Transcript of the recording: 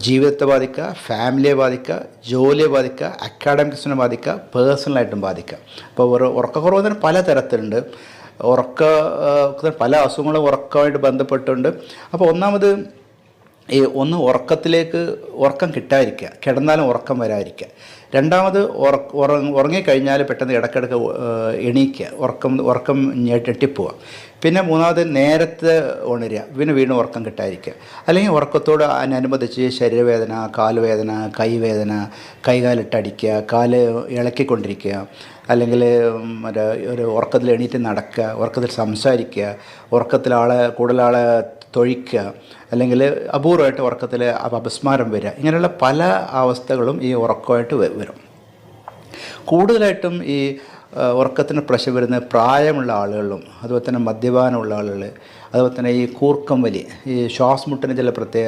ജീവിതത്തെ ബാധിക്കുക, ഫാമിലിയെ ബാധിക്കുക, ജോലിയെ ബാധിക്കുക, അക്കാഡമിക്സിനെ ബാധിക്കുക, പേഴ്സണലായിട്ടും ബാധിക്കുക. അപ്പോൾ ഉറക്കക്കുറവ് തന്നെ പല തരത്തിലുണ്ട്. പല അസുഖങ്ങളും ഉറക്കമായിട്ട് ബന്ധപ്പെട്ടുണ്ട്. അപ്പോൾ ഒന്നാമത് ഉറക്കം കിട്ടാതിരിക്കുക, കിടന്നാലും ഉറക്കം വരാതിരിക്കുക. രണ്ടാമത് ഉറങ്ങിക്കഴിഞ്ഞാൽ പെട്ടെന്ന് ഇടയ്ക്കിടയ്ക്ക് എണീക്കുക, ഉറക്കം ഞെട്ടിപ്പോവുക. പിന്നെ മൂന്നാമത് നേരത്തെ ഉണരുക, പിന്നെ വീണ്ടും ഉറക്കം കിട്ടാതിരിക്കുക. അല്ലെങ്കിൽ ഉറക്കത്തോട് അനുബന്ധിച്ച് ശരീരവേദന, കാലുവേദന, കൈവേദന, കൈകാലിട്ടടിക്കുക, കാല് ഇളക്കിക്കൊണ്ടിരിക്കുക, അല്ലെങ്കിൽ ഒരു ഉറക്കത്തിൽ എണീറ്റ് നടക്കുക, ഉറക്കത്തിൽ സംസാരിക്കുക, കൂടുതലാളെ തൊഴിക്കുക, അല്ലെങ്കിൽ അപൂർവമായിട്ട് ഉറക്കത്തിൽ അപസ്മാരം വരിക. ഇങ്ങനെയുള്ള പല അവസ്ഥകളും ഈ ഉറക്കമായിട്ട് വരും. കൂടുതലായിട്ടും ഈ ഉറക്കത്തിന് പ്രശ്നം വരുന്ന പ്രായമുള്ള ആളുകളിലും, അതുപോലെ തന്നെ മദ്യപാനമുള്ള ആളുകൾ, അതുപോലെ തന്നെ ഈ കൂർക്കം വലി, ഈ ശ്വാസം മുട്ടിന് ചില പ്രത്യേക